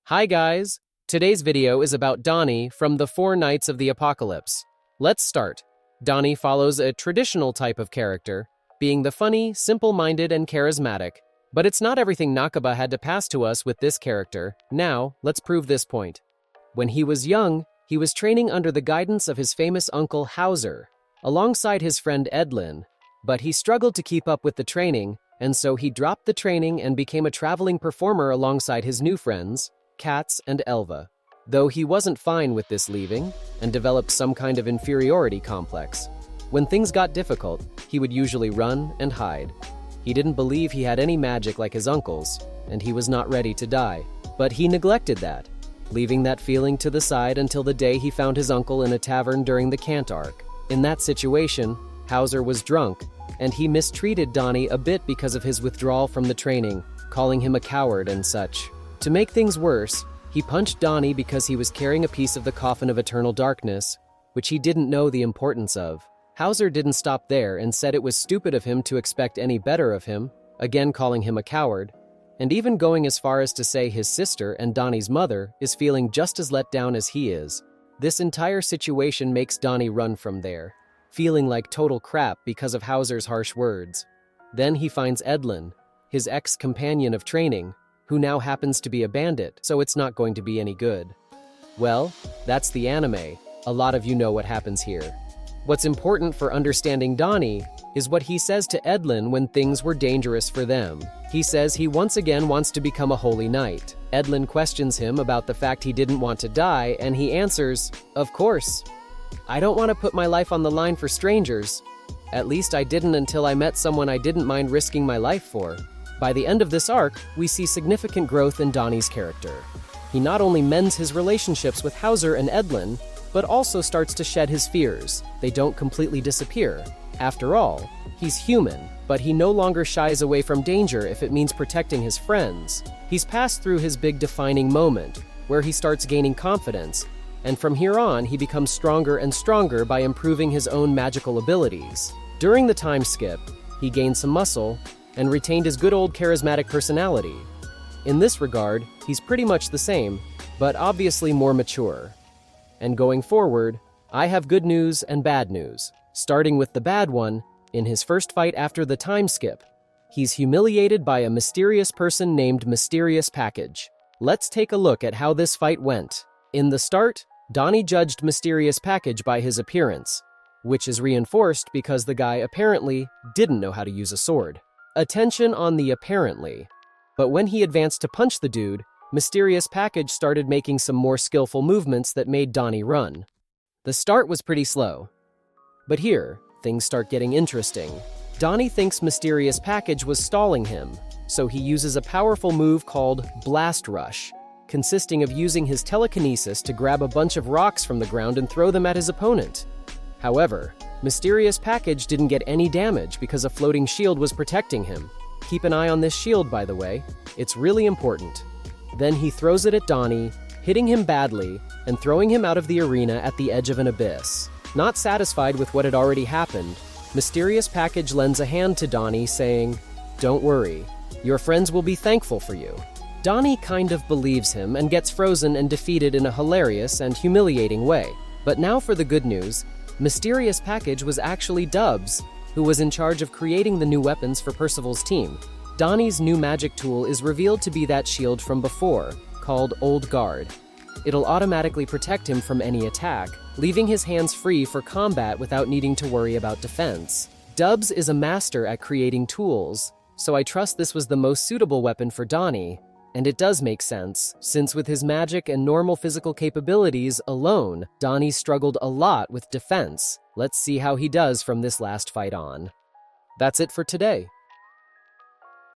Hi guys! Today's video is about Donny from the Four Knights of the Apocalypse. Let's start. Donny follows a traditional type of character, being the funny, simple-minded, and charismatic. But it's not everything Nakaba had to pass to us with this character. Now, let's prove this point. When he was young, he was training under the guidance of his famous uncle Hauser, alongside his friend Edlin. But he struggled to keep up with the training, and so he dropped the training and became a traveling performer alongside his new friends, Katz and Elva. Though he wasn't fine with this leaving, and developed some kind of inferiority complex. When things got difficult, he would usually run and hide. He didn't believe he had any magic like his uncles, and he was not ready to die. But he neglected that, leaving that feeling to the side until the day he found his uncle in a tavern during the Cant arc. In that situation, Hauser was drunk, and he mistreated Donny a bit because of his withdrawal from the training, calling him a coward and such. To make things worse, he punched Donny because he was carrying a piece of the coffin of eternal darkness, which he didn't know the importance of. Hauser didn't stop there and said it was stupid of him to expect any better of him, again calling him a coward, and even going as far as to say his sister and Donny's mother is feeling just as let down as he is. This entire situation makes Donny run from there, feeling like total crap because of Hauser's harsh words. Then he finds Edlin, his ex-companion of training, who now happens to be a bandit, so it's not going to be any good. Well, that's the anime. A lot of you know what happens here. What's important for understanding Donny is what he says to Edlin when things were dangerous for them. He says he once again wants to become a holy knight. Edlin questions him about the fact he didn't want to die, and he answers, "Of course. I don't want to put my life on the line for strangers. At least I didn't until I met someone I didn't mind risking my life for." By the end of this arc, we see significant growth in Donny's character. He not only mends his relationships with Hauser and Edlin, but also starts to shed his fears. They don't completely disappear. After all, he's human, but he no longer shies away from danger if it means protecting his friends. He's passed through his big defining moment, where he starts gaining confidence, and from here on he becomes stronger and stronger by improving his own magical abilities. During the time skip, he gained some muscle, and retained his good old charismatic personality. In this regard, he's pretty much the same, but obviously more mature. And going forward, I have good news and bad news. Starting with the bad one, in his first fight after the time skip, he's humiliated by a mysterious person named Mysterious Package. Let's take a look at how this fight went. In the start, Donny judged Mysterious Package by his appearance, which is reinforced because the guy apparently didn't know how to use a sword. Attention on the apparently. But when he advanced to punch the dude, Mysterious Package started making some more skillful movements that made Donny run. The start was pretty slow. But here, things start getting interesting. Donny thinks Mysterious Package was stalling him, so he uses a powerful move called Blast Rush, consisting of using his telekinesis to grab a bunch of rocks from the ground and throw them at his opponent. However, Mysterious Package didn't get any damage because a floating shield was protecting him. Keep an eye on this shield, by the way. It's really important. Then he throws it at Donny, hitting him badly and throwing him out of the arena at the edge of an abyss. Not satisfied with what had already happened, Mysterious Package lends a hand to Donny, saying, "Don't worry, your friends will be thankful for you." Donny kind of believes him and gets frozen and defeated in a hilarious and humiliating way. But now for the good news. Mysterious Package was actually Dubs, who was in charge of creating the new weapons for Percival's team. Donny's new magic tool is revealed to be that shield from before, called Old Guard. It'll automatically protect him from any attack, leaving his hands free for combat without needing to worry about defense. Dubs is a master at creating tools, so I trust this was the most suitable weapon for Donny. And it does make sense, since with his magic and normal physical capabilities alone, Donny struggled a lot with defense. Let's see how he does from this last fight on. That's it for today.